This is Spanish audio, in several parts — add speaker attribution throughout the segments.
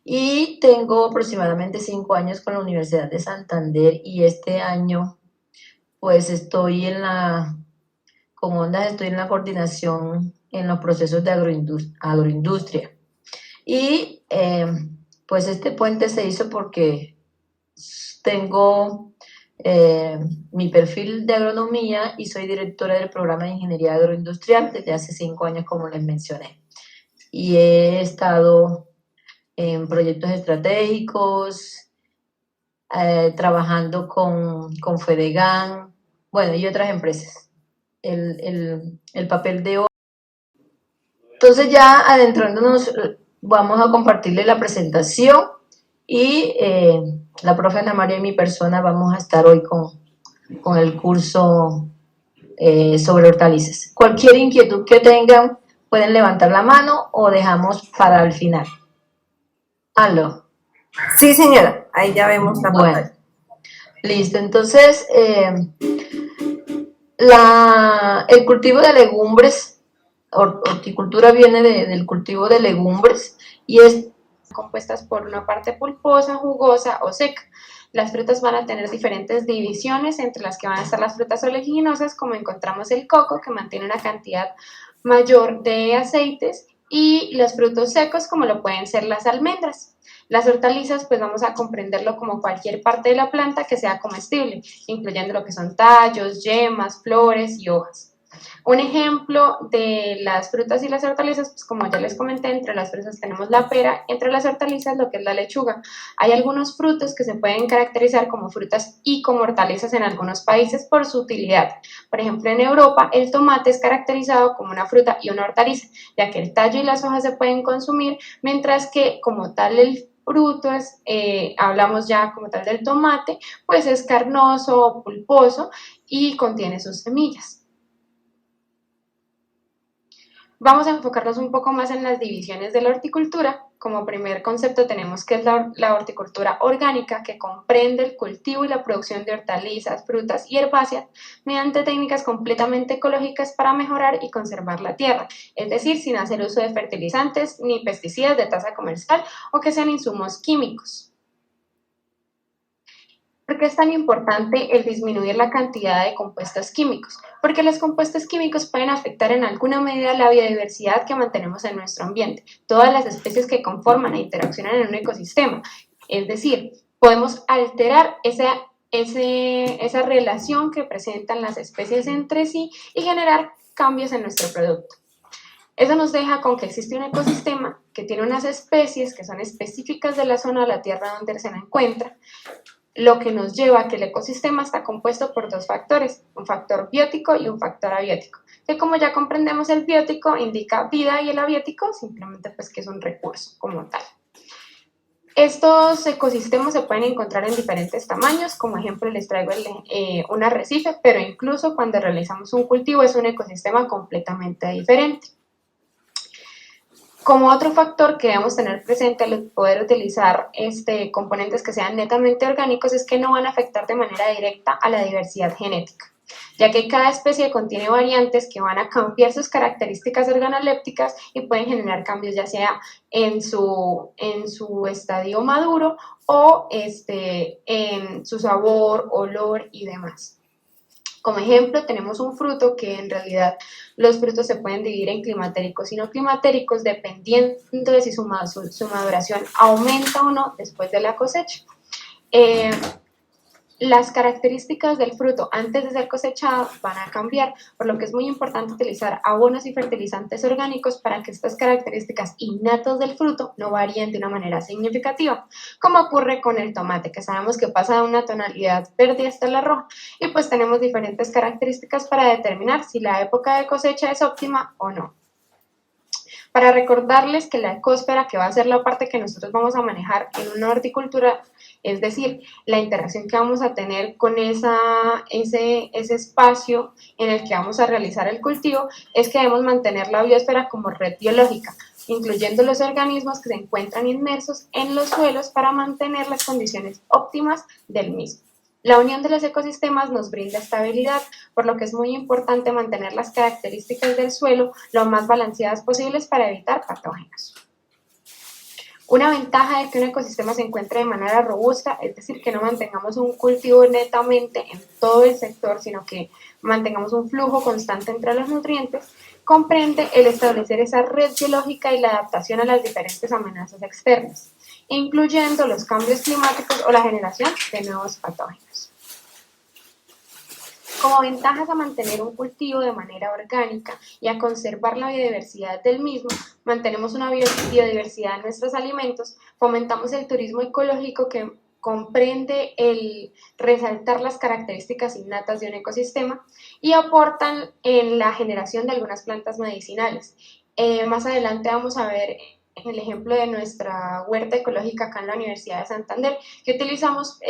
Speaker 1: y tengo aproximadamente 5 años con la Universidad de Santander y este año pues estoy con Ondas estoy en la coordinación en los procesos de agroindustria. Y pues este puente se hizo porque tengo mi perfil de agronomía y soy directora del programa de ingeniería agroindustrial desde hace 5 años, como les mencioné. Y he estado en proyectos estratégicos, trabajando con Fedegan, bueno, y otras empresas. El papel de hoy. Entonces ya adentrándonos, vamos a compartirle la presentación y la profe Ana María y mi persona vamos a estar hoy con el curso sobre hortalizas. Cualquier inquietud que tengan, pueden levantar la mano o dejamos para el final. Aló.
Speaker 2: Sí, señora, ahí ya vemos la pantalla.
Speaker 1: Listo, entonces el cultivo de legumbres, horticultura viene del cultivo de legumbres y es
Speaker 3: compuestas por una parte pulposa, jugosa o seca. Las frutas van a tener diferentes divisiones, entre las que van a estar las frutas oleaginosas, como encontramos el coco, que mantiene una cantidad mayor de aceites, y los frutos secos, como lo pueden ser las almendras. Las hortalizas, pues vamos a comprenderlo como cualquier parte de la planta que sea comestible, incluyendo lo que son tallos, yemas, flores y hojas. Un ejemplo de las frutas y las hortalizas, pues como ya les comenté, entre las frutas tenemos la pera, entre las hortalizas lo que es la lechuga. Hay algunos frutos que se pueden caracterizar como frutas y como hortalizas en algunos países por su utilidad. Por ejemplo, en Europa el tomate es caracterizado como una fruta y una hortaliza, ya que el tallo y las hojas se pueden consumir, mientras que como tal el fruto hablamos ya como tal del tomate, pues es carnoso o pulposo y contiene sus semillas. Vamos a enfocarnos un poco más en las divisiones de la horticultura. Como primer concepto tenemos que es la horticultura orgánica, que comprende el cultivo y la producción de hortalizas, frutas y herbáceas mediante técnicas completamente ecológicas para mejorar y conservar la tierra, es decir, sin hacer uso de fertilizantes ni pesticidas de tasa comercial o que sean insumos químicos. ¿Por qué es tan importante el disminuir la cantidad de compuestos químicos? Porque los compuestos químicos pueden afectar en alguna medida la biodiversidad que mantenemos en nuestro ambiente, todas las especies que conforman e interaccionan en un ecosistema. Es decir, podemos alterar esa relación que presentan las especies entre sí y generar cambios en nuestro producto. Eso nos deja con que existe un ecosistema que tiene unas especies que son específicas de la zona de la Tierra donde se encuentra, lo que nos lleva a que el ecosistema está compuesto por dos factores, un factor biótico y un factor abiótico, que como ya comprendemos, el biótico indica vida y el abiótico simplemente pues que es un recurso como tal. Estos ecosistemas se pueden encontrar en diferentes tamaños, como ejemplo les traigo un arrecife, pero incluso cuando realizamos un cultivo es un ecosistema completamente diferente. Como otro factor que debemos tener presente al poder utilizar componentes que sean netamente orgánicos es que no van a afectar de manera directa a la diversidad genética, ya que cada especie contiene variantes que van a cambiar sus características organolépticas y pueden generar cambios ya sea en su estadio maduro o en su sabor, olor y demás. Como ejemplo, tenemos un fruto que en realidad los frutos se pueden dividir en climatéricos y no climatéricos dependiendo de si su maduración aumenta o no después de la cosecha. Las características del fruto antes de ser cosechado van a cambiar, por lo que es muy importante utilizar abonos y fertilizantes orgánicos para que estas características innatas del fruto no varíen de una manera significativa, como ocurre con el tomate, que sabemos que pasa de una tonalidad verde hasta la roja, y pues tenemos diferentes características para determinar si la época de cosecha es óptima o no. Para recordarles que la ecósfera, que va a ser la parte que nosotros vamos a manejar en una horticultura, es decir, la interacción que vamos a tener con ese espacio en el que vamos a realizar el cultivo, es que debemos mantener la biosfera como red biológica, incluyendo los organismos que se encuentran inmersos en los suelos para mantener las condiciones óptimas del mismo. La unión de los ecosistemas nos brinda estabilidad, por lo que es muy importante mantener las características del suelo lo más balanceadas posibles para evitar patógenos. Una ventaja de que un ecosistema se encuentre de manera robusta, es decir, que no mantengamos un cultivo netamente en todo el sector, sino que mantengamos un flujo constante entre los nutrientes, comprende el establecer esa red biológica y la adaptación a las diferentes amenazas externas, incluyendo los cambios climáticos o la generación de nuevos patógenos. Como ventajas a mantener un cultivo de manera orgánica y a conservar la biodiversidad del mismo, mantenemos una biodiversidad en nuestros alimentos, fomentamos el turismo ecológico que comprende el resaltar las características innatas de un ecosistema y aportan en la generación de algunas plantas medicinales. Más adelante vamos a ver el ejemplo de nuestra huerta ecológica acá en la Universidad de Santander, que utilizamos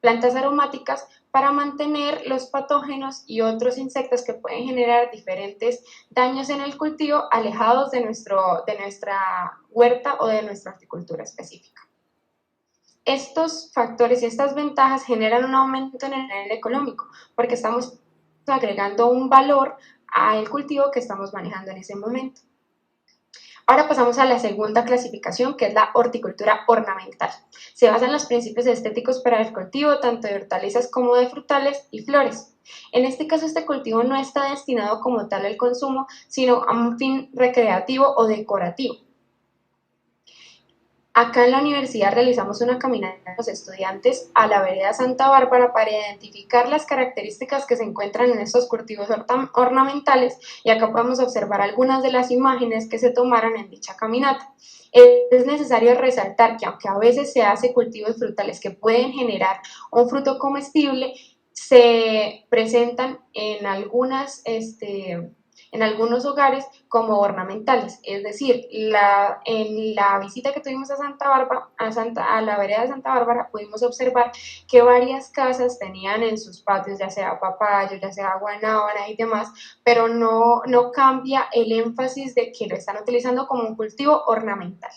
Speaker 3: plantas aromáticas para mantener los patógenos y otros insectos que pueden generar diferentes daños en el cultivo alejados de nuestra huerta o de nuestra horticultura específica. Estos factores y estas ventajas generan un aumento en el nivel económico porque estamos agregando un valor al cultivo que estamos manejando en ese momento. Ahora pasamos a la segunda clasificación, que es la horticultura ornamental. Se basa en los principios estéticos para el cultivo, tanto de hortalizas como de frutales y flores. En este caso, este cultivo no está destinado como tal al consumo, sino a un fin recreativo o decorativo. Acá en la universidad realizamos una caminata con los estudiantes a la vereda Santa Bárbara para identificar las características que se encuentran en estos cultivos ornamentales, y acá podemos observar algunas de las imágenes que se tomaron en dicha caminata. Es necesario resaltar que aunque a veces se hace cultivos frutales que pueden generar un fruto comestible, se presentan en algunos hogares como ornamentales, es decir, en la visita que tuvimos a Santa Bárbara, a la vereda de Santa Bárbara, pudimos observar que varias casas tenían en sus patios, ya sea papayo, ya sea guanábana y demás, pero no cambia el énfasis de que lo están utilizando como un cultivo ornamental.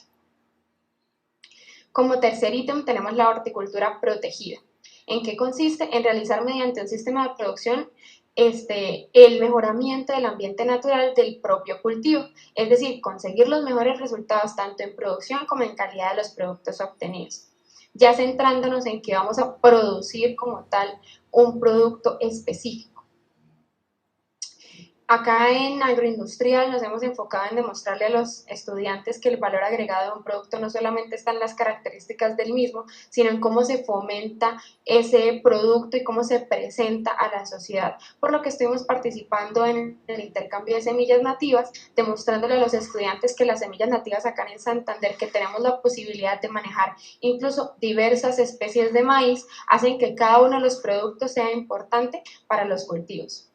Speaker 3: Como tercer ítem tenemos la horticultura protegida. ¿En qué consiste? En realizar mediante un sistema de producción el mejoramiento del ambiente natural del propio cultivo, es decir, conseguir los mejores resultados tanto en producción como en calidad de los productos obtenidos, ya centrándonos en que vamos a producir como tal un producto específico. Acá en agroindustrial nos hemos enfocado en demostrarle a los estudiantes que el valor agregado de un producto no solamente está en las características del mismo, sino en cómo se fomenta ese producto y cómo se presenta a la sociedad. Por lo que estuvimos participando en el intercambio de semillas nativas, demostrándole a los estudiantes que las semillas nativas acá en Santander, que tenemos la posibilidad de manejar incluso diversas especies de maíz, hacen que cada uno de los productos sea importante para los cultivos.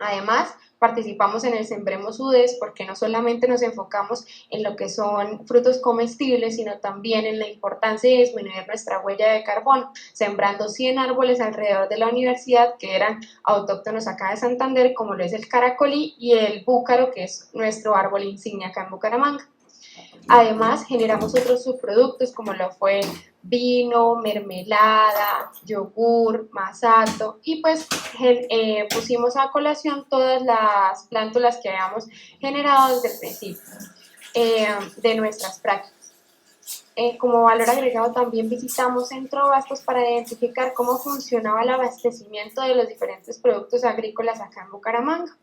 Speaker 3: Además, participamos en el Sembremos UDES porque no solamente nos enfocamos en lo que son frutos comestibles, sino también en la importancia de disminuir nuestra huella de carbono, sembrando 100 árboles alrededor de la universidad que eran autóctonos acá de Santander, como lo es el caracolí y el búcaro, que es nuestro árbol insignia acá en Bucaramanga. Además, generamos otros subproductos como lo fue vino, mermelada, yogur, masato, y pues pusimos a colación todas las plántulas que habíamos generado desde el principio de nuestras prácticas. Como valor agregado también visitamos Centro Abastos para identificar cómo funcionaba el abastecimiento de los diferentes productos agrícolas acá en Bucaramanga.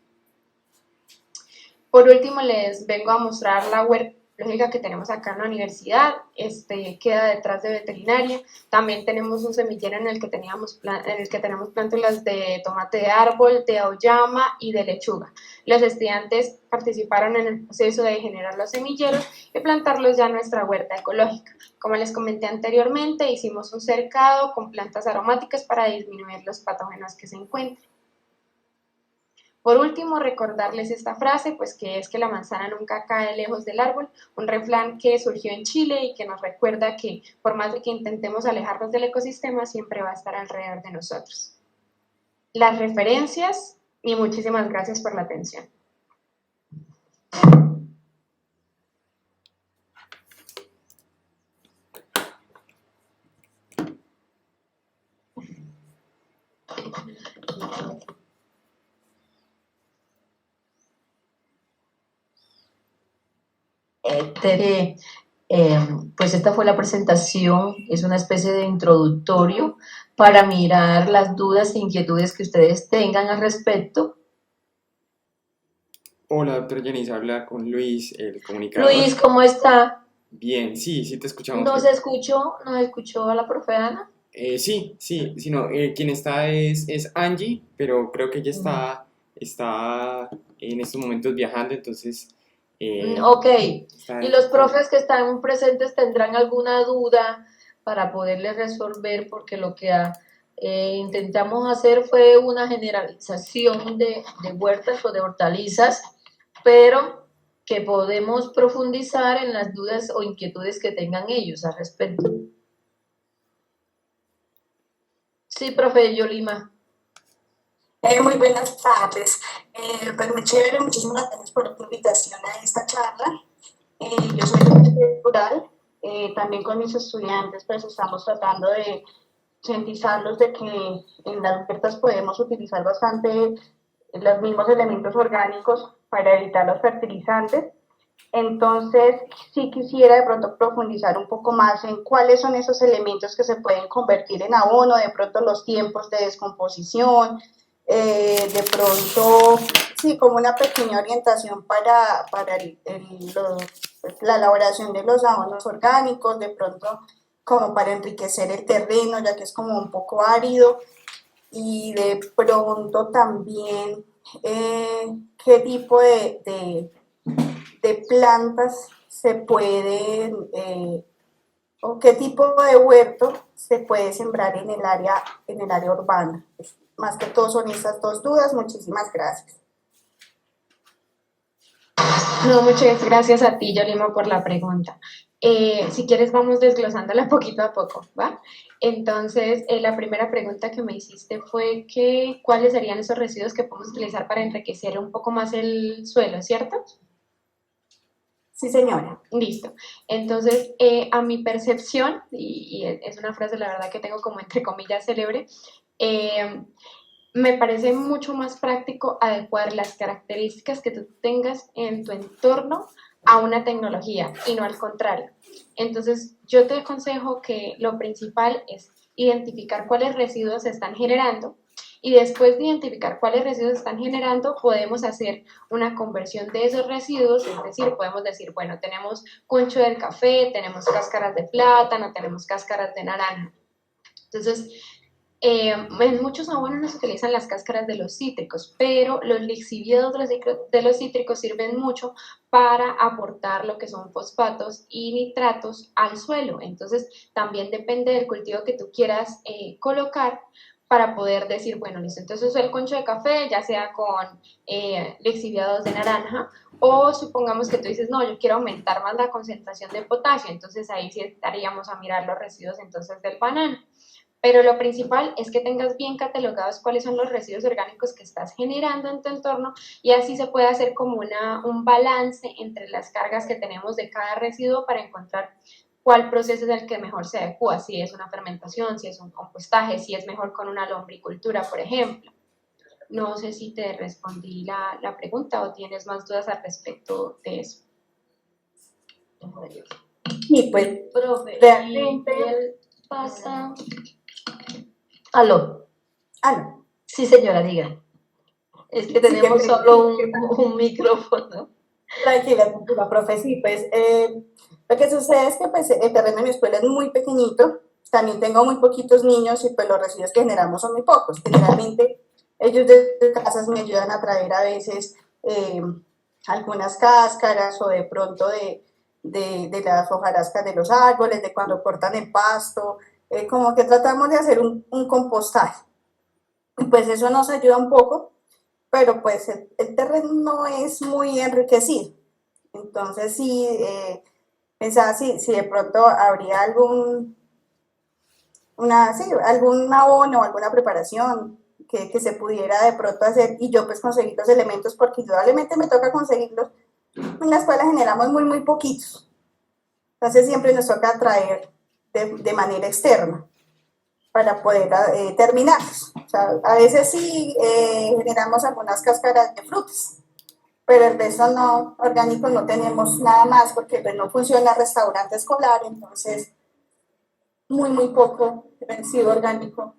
Speaker 3: Por último, les vengo a mostrar la huerta ecológica que tenemos acá en la universidad, queda detrás de veterinaria. También tenemos un semillero en el que tenemos plántulas de tomate de árbol, de auyama y de lechuga. Los estudiantes participaron en el proceso de generar los semilleros y plantarlos ya en nuestra huerta ecológica. Como les comenté anteriormente, hicimos un cercado con plantas aromáticas para disminuir los patógenos que se encuentran. Por último, recordarles esta frase, pues que es que la manzana nunca cae lejos del árbol, un refrán que surgió en Chile y que nos recuerda que por más de que intentemos alejarnos del ecosistema, siempre va a estar alrededor de nosotros. Las referencias, y muchísimas gracias por la atención.
Speaker 1: Eh, pues esta fue la presentación, es una especie de introductorio para mirar las dudas e inquietudes que ustedes tengan al respecto.
Speaker 4: Hola, doctor Yanis, habla con Luis, el
Speaker 1: Luis,
Speaker 4: comunicador.
Speaker 1: ¿cómo está?
Speaker 4: Bien, sí, sí te escuchamos.
Speaker 1: ¿No se escuchó a la profe Ana?
Speaker 4: Sí, no, quien está es Angie, pero creo que ella está en estos momentos viajando, entonces eh,
Speaker 1: Ok. ¿Y
Speaker 4: está
Speaker 1: los
Speaker 4: con ella.
Speaker 1: profes que están presentes tendrán alguna duda para poderles resolver? Porque lo que intentamos hacer fue una generalización de huertas o de hortalizas, pero que podemos profundizar en las dudas o inquietudes que tengan ellos al respecto. Sí, profe Yolima.
Speaker 5: Muy buenas tardes. Pues muy chévere, muchísimas gracias por la invitación a esta charla. Yo soy docente rural, también con mis estudiantes pues estamos tratando de concientizarlos de que en las huertas podemos utilizar bastante los mismos elementos orgánicos para evitar los fertilizantes. Entonces, sí quisiera de pronto profundizar un poco más en cuáles son esos elementos que se pueden convertir en abono, de pronto los tiempos de descomposición, de pronto, sí, como una pequeña orientación para la elaboración de los abonos orgánicos, de pronto como para enriquecer el terreno, ya que es como un poco árido, y de pronto también qué tipo de plantas se pueden o qué tipo de huerto se puede sembrar en el área urbana. Más que todo son esas dos dudas. Muchísimas gracias.
Speaker 3: No, muchas gracias a ti, Yolima, por la pregunta. Si quieres, vamos desglosándola poquito a poco, ¿va? Entonces, la primera pregunta que me hiciste fue que, ¿cuáles serían esos residuos que podemos utilizar para enriquecer un poco más el suelo, ¿cierto?
Speaker 5: Sí, señora.
Speaker 3: Listo. Entonces, a mi percepción, y es una frase, la verdad, que tengo como entre comillas célebre, eh, me parece mucho más práctico adecuar las características que tú tengas en tu entorno a una tecnología y no al contrario. Entonces, yo te aconsejo que lo principal es identificar cuáles residuos se están generando y después de identificar cuáles residuos se están generando, podemos hacer una conversión de esos residuos, es decir, podemos decir, bueno, tenemos concho del café, tenemos cáscaras de plátano, tenemos cáscaras de naranja. Entonces, en muchos abonos no se utilizan las cáscaras de los cítricos, pero los lixiviados de los cítricos sirven mucho para aportar lo que son fosfatos y nitratos al suelo. Entonces, también depende del cultivo que tú quieras colocar para poder decir, bueno, listo, entonces uso el concho de café, ya sea con lixiviados de naranja, o supongamos que tú dices, no, yo quiero aumentar más la concentración de potasio, entonces ahí sí estaríamos a mirar los residuos entonces del banano. Pero lo principal es que tengas bien catalogados cuáles son los residuos orgánicos que estás generando en tu entorno y así se puede hacer como un balance entre las cargas que tenemos de cada residuo para encontrar cuál proceso es el que mejor se adecua, si es una fermentación, si es un compostaje, si es mejor con una lombricultura, por ejemplo. No sé si te respondí la pregunta o tienes más dudas al respecto de eso.
Speaker 5: Y pues
Speaker 1: Profe,
Speaker 5: realmente,
Speaker 1: y él pasa. Aló.
Speaker 5: no.
Speaker 1: Sí, señora, diga. Es que
Speaker 5: Sí,
Speaker 1: tenemos solo un micrófono.
Speaker 5: tranquila, tranquila, profe. Sí, pues lo que sucede es que pues, el terreno de mi escuela es muy pequeñito. También tengo muy poquitos niños y pues los residuos que generamos son muy pocos. Generalmente ellos desde casas me ayudan a traer a veces algunas cáscaras o de pronto de las hojarascas de los árboles, de cuando cortan el pasto. Como que tratamos de hacer un compostaje. Y pues eso nos ayuda un poco, pero pues el terreno no es muy enriquecido. Entonces sí, pensaba si de pronto habría sí, algún abono o alguna preparación que se pudiera de pronto hacer y yo pues conseguir los elementos porque indudablemente me toca conseguirlos. En la escuela generamos muy poquitos, entonces siempre nos toca traer de manera externa para poder terminarlos. O sea, a veces sí generamos algunas cáscaras de frutas, pero el resto no, orgánico no tenemos nada más porque pues no funciona restaurante escolar, entonces muy poco residuo orgánico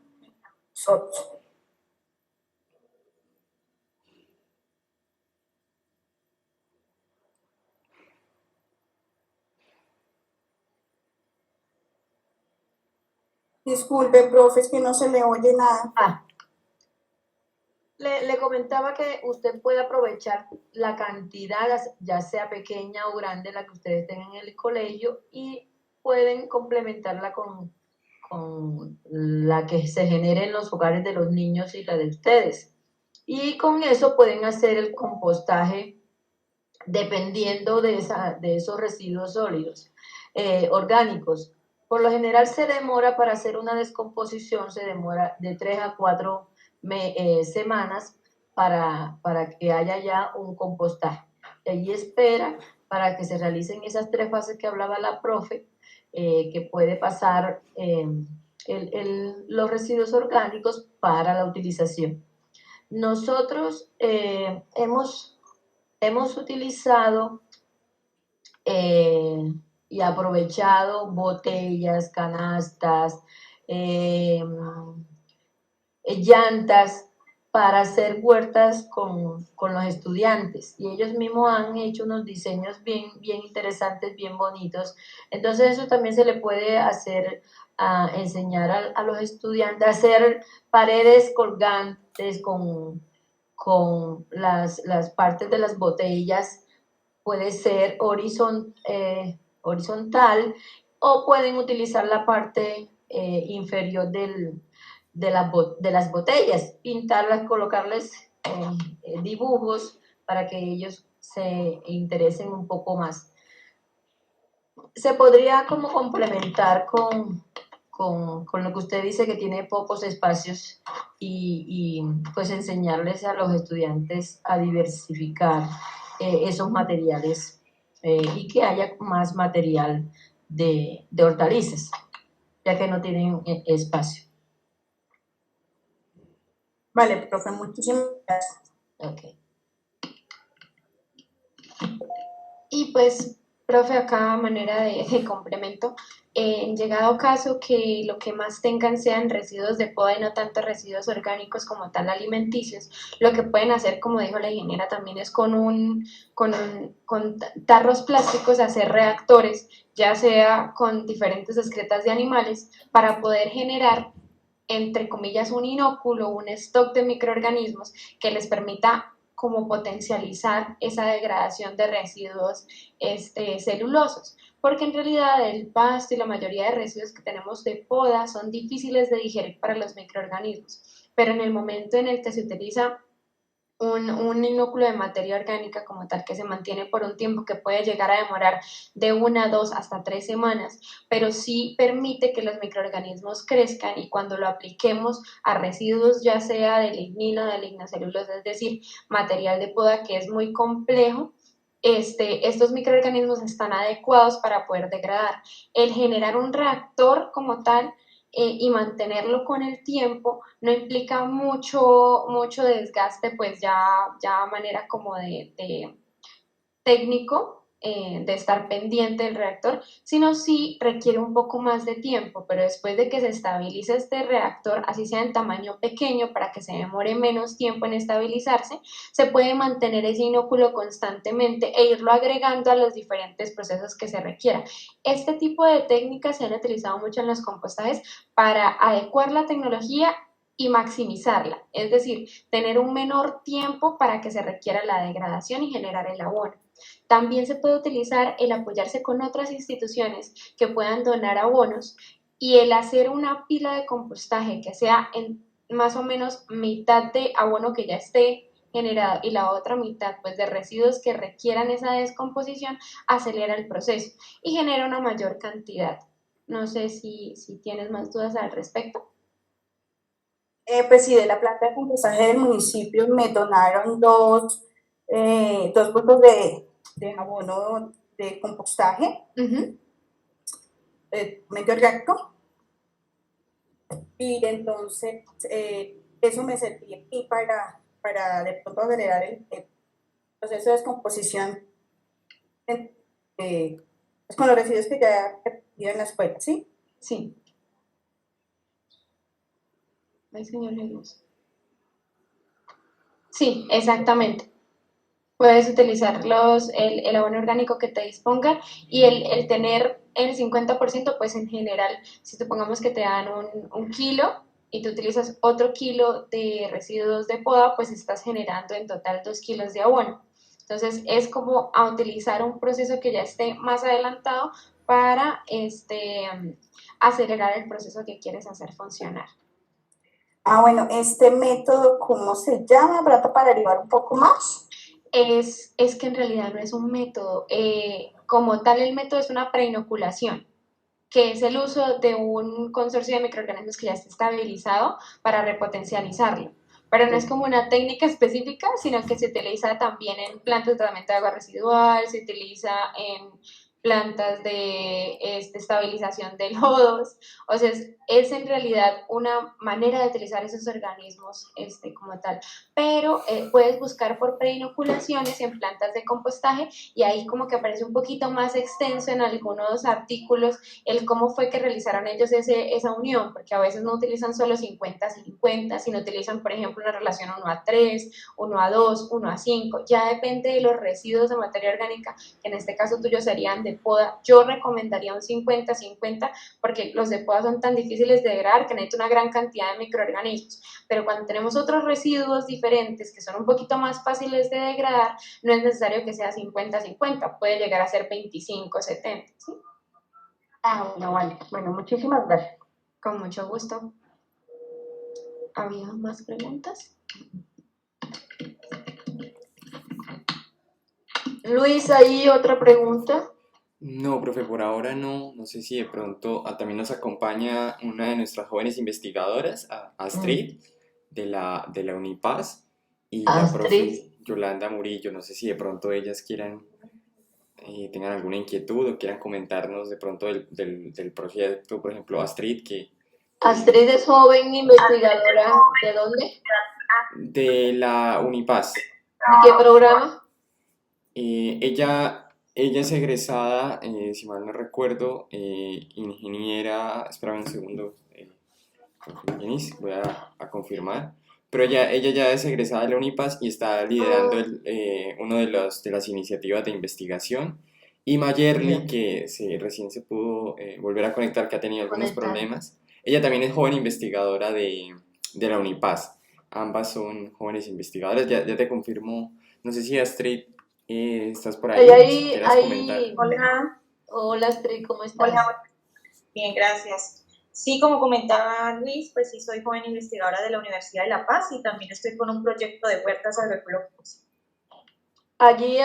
Speaker 5: nosotros. Disculpe, profe, es que no se le oye nada.
Speaker 1: Le comentaba que usted puede aprovechar la cantidad, ya sea pequeña o grande, la que ustedes tengan en el colegio, y pueden complementarla con la que se genere en los hogares de los niños y la de ustedes. Y con eso pueden hacer el compostaje dependiendo de esos residuos sólidos, orgánicos. Por lo general se demora para hacer una descomposición, se demora de 3 a 4 semanas para que haya ya un compostaje. Y ahí espera para que se realicen esas 3 fases que hablaba la profe, que puede pasar los residuos orgánicos para la utilización. Nosotros hemos utilizado y aprovechado botellas, canastas, llantas para hacer huertas con los estudiantes, y ellos mismos han hecho unos diseños bien interesantes, bien bonitos. Entonces eso también se le puede hacer, enseñar a los estudiantes a hacer paredes colgantes con las partes de las botellas. Puede ser horizontal, o pueden utilizar la parte inferior de las botellas, pintarlas, colocarles dibujos para que ellos se interesen un poco más. Se podría como complementar con lo que usted dice, que tiene pocos espacios, y pues enseñarles a los estudiantes a diversificar esos materiales, y que haya más material de hortalizas, ya que no tienen espacio.
Speaker 5: Vale, profe, muchísimas gracias.
Speaker 1: Okay.
Speaker 3: Y pues, profe, acá a manera de complemento, en llegado caso que lo que más tengan sean residuos de poda y no tanto residuos orgánicos como tal alimenticios, lo que pueden hacer, como dijo la ingeniera, también es con tarros plásticos hacer reactores, ya sea con diferentes excretas de animales, para poder generar, entre comillas, un inóculo, un stock de microorganismos que les permita como potencializar esa degradación de residuos celulosos, porque en realidad el pasto y la mayoría de residuos que tenemos de poda son difíciles de digerir para los microorganismos, pero en el momento en el que se utiliza un inóculo de materia orgánica como tal, que se mantiene por un tiempo que puede llegar a demorar de 1, 2 hasta 3 semanas, pero sí permite que los microorganismos crezcan, y cuando lo apliquemos a residuos, ya sea de lignina, de lignocelulosa, es decir, material de poda que es muy complejo, estos microorganismos están adecuados para poder degradar. El generar un reactor como tal y mantenerlo con el tiempo no implica mucho desgaste, pues ya a manera como de técnico, de estar pendiente del reactor, sino sí requiere un poco más de tiempo, pero después de que se estabilice este reactor, así sea en tamaño pequeño, para que se demore menos tiempo en estabilizarse, se puede mantener ese inóculo constantemente e irlo agregando a los diferentes procesos que se requieran. Este tipo de técnicas se han utilizado mucho en los compostajes para adecuar la tecnología y maximizarla, es decir, tener un menor tiempo para que se requiera la degradación y generar el abono. También se puede utilizar el apoyarse con otras instituciones que puedan donar abonos, y el hacer una pila de compostaje que sea en más o menos mitad de abono que ya esté generado y la otra mitad pues de residuos que requieran esa descomposición, acelera el proceso y genera una mayor cantidad. No sé si tienes más dudas al respecto.
Speaker 5: Pues sí, de la planta de compostaje del municipio me donaron dos bultos de abono de compostaje, medio orgánico, y entonces eso me servía a mí para de pronto generar proceso de descomposición pues con los residuos que ya he aprendido en la escuela, ¿sí?
Speaker 3: Sí. Ay, señor Jesús. Sí, exactamente. Puedes utilizar el abono orgánico que te disponga y el tener el 50%, pues en general, si supongamos que te dan un kilo y tú utilizas otro kilo de residuos de poda, pues estás generando en total 2 kilos de abono. Entonces es como a utilizar un proceso que ya esté más adelantado para acelerar el proceso que quieres hacer funcionar.
Speaker 5: Ah, bueno, este método, ¿cómo se llama? Para derivar un poco más.
Speaker 3: Es que en realidad no es un método. Como tal, el método es una preinoculación, que es el uso de un consorcio de microorganismos que ya está estabilizado para repotencializarlo. Pero no es como una técnica específica, sino que se utiliza también en plantas de tratamiento de agua residual, se utiliza en plantas de estabilización de lodos. O sea, es en realidad una manera de utilizar esos organismos como tal. Pero puedes buscar por preinoculaciones en plantas de compostaje y ahí como que aparece un poquito más extenso en algunos artículos el cómo fue que realizaron ellos esa unión, porque a veces no utilizan solo 50-50, sino utilizan, por ejemplo, una relación 1:3, 1:2, 1:5, ya depende de los residuos de materia orgánica, que en este caso tuyo serían de poda. Yo recomendaría un 50-50, porque los de poda son tan difíciles de degradar que necesitan una gran cantidad de microorganismos, pero cuando tenemos otros residuos diferentes que son un poquito más fáciles de degradar, no es necesario que sea 50-50, puede llegar a ser 25-70, ¿sí?
Speaker 5: Ah, bueno, vale. Bueno, muchísimas gracias.
Speaker 3: Con mucho gusto. ¿Había más preguntas?
Speaker 1: Luis, ¿hay otra pregunta?
Speaker 4: No, profe, por ahora no. No sé si de pronto también nos acompaña una de nuestras jóvenes investigadoras, Astrid, de la Unipaz, y la
Speaker 1: Astrid.
Speaker 4: profe Yolanda Murillo. No sé si de pronto ellas tengan alguna inquietud o quieran comentarnos de pronto del proyecto, por ejemplo, Astrid,
Speaker 1: Astrid es joven investigadora. ¿De dónde?
Speaker 4: de la Unipaz.
Speaker 1: ¿De qué programa?
Speaker 4: Ella es egresada, si mal no recuerdo, ingeniera, espérame un segundo, Yanis, voy a confirmar, pero ella ya es egresada de la Unipaz y está liderando uno de las iniciativas de investigación. Y Mayerly,
Speaker 1: Ya.
Speaker 4: que recién se pudo volver a conectar, que ha tenido algunos
Speaker 1: Conectar.
Speaker 4: problemas, ella también es joven investigadora de la Unipaz. Ambas son jóvenes investigadoras, ya te confirmo, no sé si Astrid, estás por ahí, si quieras comentar.
Speaker 6: Hola,
Speaker 1: Hola Astrid, ¿cómo estás?
Speaker 6: hola, bien, gracias. Sí, como comentaba Luis, pues sí soy joven investigadora de la Universidad de La Paz y también estoy con un proyecto de huertas agroecológicas.
Speaker 1: Allí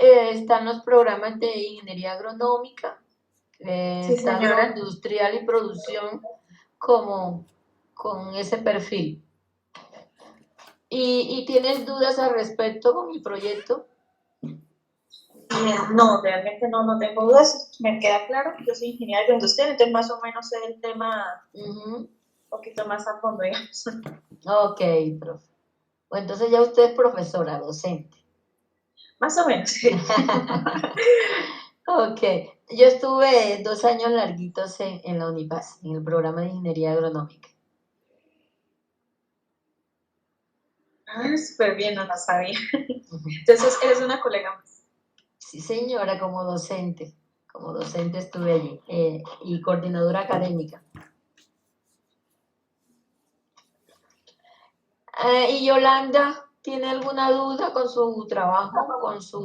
Speaker 1: están los programas de ingeniería agronómica,
Speaker 6: Sí,
Speaker 1: está
Speaker 6: señora.
Speaker 1: agroindustrial y producción como con ese perfil. ¿Y tienes dudas al respecto con el proyecto?
Speaker 6: No, realmente no tengo dudas, me queda claro. Yo soy ingeniera agroindustrial, entonces más o menos sé el tema un poquito más a fondo, digamos.
Speaker 1: Ok, profe. Pues entonces ya usted es profesora, docente.
Speaker 6: Más o menos, sí.
Speaker 1: Ok, yo estuve 2 años larguitos en la Unipaz, en el programa de ingeniería agronómica.
Speaker 6: Ah, súper bien, no sabía. Entonces, eres una colega más.
Speaker 1: Sí, señora, como docente estuve allí y coordinadora académica. ¿Y Yolanda tiene alguna duda con su trabajo, con su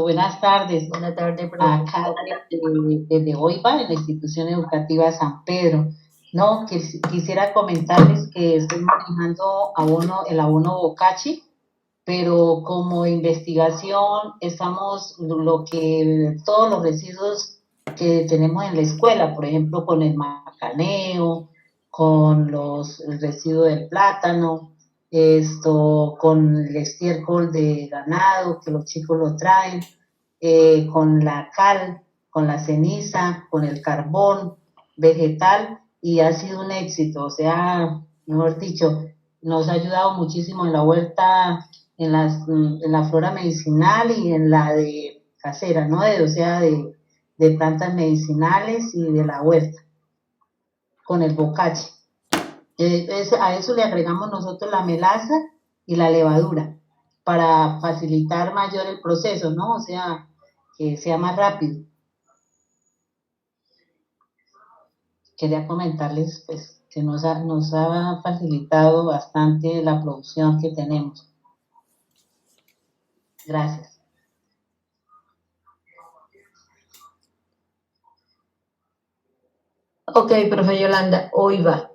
Speaker 7: Buenas tardes.
Speaker 1: Buenas tardes, profe.
Speaker 7: Acá desde OIVA, en la Institución Educativa San Pedro. No, quisiera comentarles que estoy manejando el abono Bocachi, pero como investigación estamos todos los residuos que tenemos en la escuela, por ejemplo, con el macaneo, con el residuo del plátano, con el estiércol de ganado que los chicos lo traen, con la cal, con la ceniza, con el carbón vegetal, y ha sido un éxito. O sea, mejor dicho, nos ha ayudado muchísimo en la huerta, en la flora medicinal y en la de casera, ¿no? O sea, de plantas medicinales y de la huerta, con el bocache. A eso le agregamos nosotros la melaza y la levadura para facilitar mayor el proceso, ¿no? O sea, que sea más rápido. Quería comentarles, pues, que nos ha facilitado bastante la producción que tenemos. Gracias.
Speaker 1: Ok, profe Yolanda, Oiva.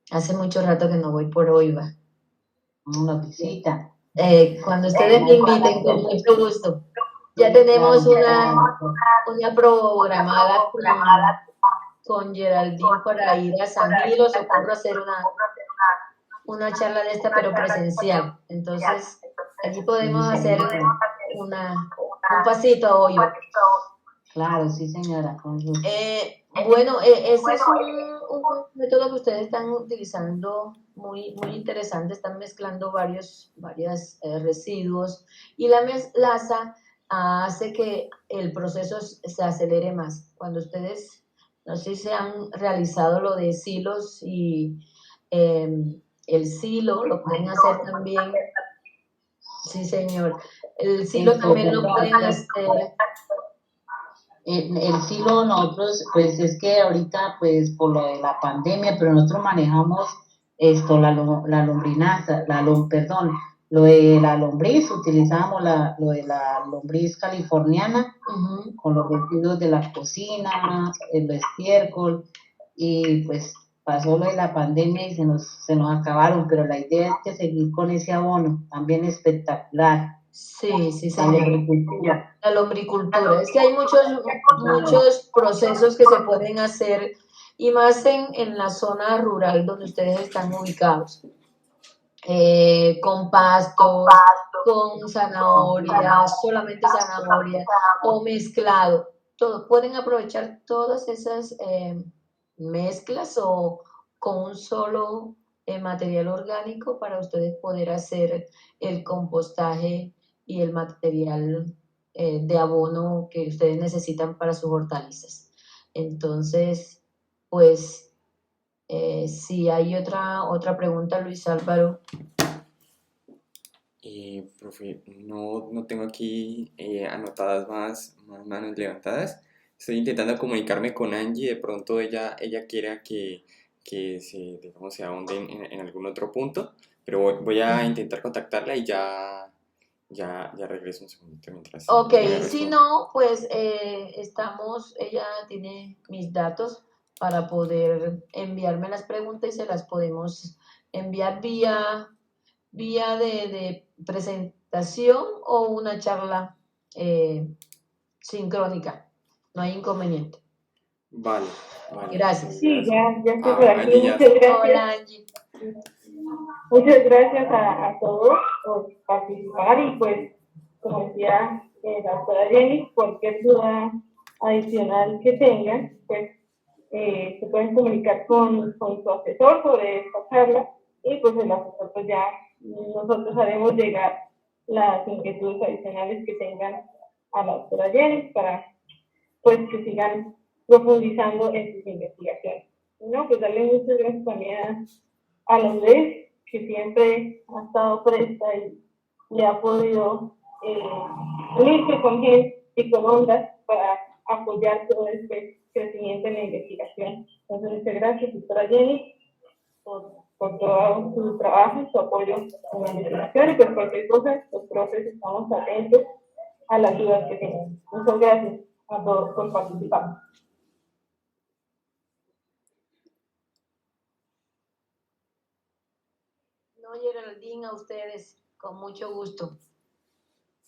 Speaker 1: Hace mucho rato que no voy por Oiva.
Speaker 7: Una visita.
Speaker 1: Cuando ustedes me inviten, con mucho gusto. Ya tenemos una programada con Geraldine para ir a San Gil o Socorro a hacer una charla de esta, pero presencial. Entonces, allí podemos hacer un pasito a Oiva.
Speaker 7: Claro, sí, señora.
Speaker 1: Bueno, ese es un método que ustedes están utilizando muy, muy interesante. Están mezclando varios residuos y la mezclaza hace que el proceso se acelere más. Cuando ustedes, no sé si han realizado lo de silos y el silo, lo pueden hacer también. Sí, señor. El silo también lo pueden hacer.
Speaker 7: El silo nosotros, pues es que ahorita, pues por lo de la pandemia, pero nosotros manejamos la lombrinaza, perdón, lo de la lombriz, utilizamos lo de la lombriz californiana, con los residuos de la cocina, el estiércol, y pues pasó lo de la pandemia y se nos acabaron, pero la idea es que seguir con ese abono, también espectacular.
Speaker 1: Sí, señor. La lombricultura. Es que hay muchos procesos que se pueden hacer y más en la zona rural donde ustedes están ubicados. Con pastos, con zanahoria, solamente zanahoria o mezclado. Pueden aprovechar todas esas mezclas o con un solo material orgánico para ustedes poder hacer el compostaje y el material de abono que ustedes necesitan para sus hortalizas. Entonces, pues, si hay otra pregunta, Luis Álvaro.
Speaker 4: Profe, no tengo aquí anotadas más manos levantadas. Estoy intentando comunicarme con Angie, de pronto ella quiera que se ahonde en algún otro punto, pero voy a intentar contactarla y ya regreso un segundito mientras.
Speaker 1: Ok, si no, pues ella tiene mis datos para poder enviarme las preguntas y se las podemos enviar vía de presentación o una charla sincrónica. No hay inconveniente.
Speaker 4: Vale.
Speaker 1: Gracias.
Speaker 2: Sí, ya estoy por aquí.
Speaker 4: Angie,
Speaker 2: muchas gracias.
Speaker 1: Hola, Angie.
Speaker 2: Muchas gracias a todos por participar y pues, como decía la doctora Jenny, cualquier duda adicional que tengan, pues se pueden comunicar con su asesor sobre esta charla y pues el asesor pues ya nosotros haremos llegar las inquietudes adicionales que tengan a la doctora Jenny para pues que sigan profundizando en sus investigaciones. ¿No? Pues darle muchas gracias también a la UDES, que siempre ha estado presta y ha podido unirse con gente y con ondas para apoyar todo este crecimiento en la investigación. Entonces, muchas gracias, doctora Jenny, por todo su trabajo y su apoyo en la investigación. Y pues cualquier cosa, los profes estamos atentos a las dudas que tengan. Muchas gracias a todos por participar.
Speaker 1: No, Geraldine, a ustedes, con mucho gusto.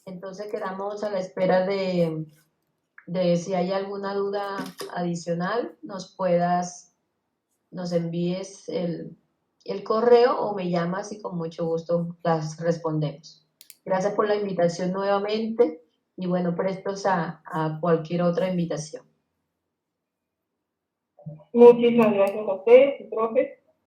Speaker 1: Entonces quedamos a la espera de si hay alguna duda adicional, nos envíes el correo o me llamas y con mucho gusto las respondemos. Gracias por la invitación nuevamente y bueno, prestos a cualquier otra invitación.
Speaker 2: Muchísimas gracias a ustedes, profes.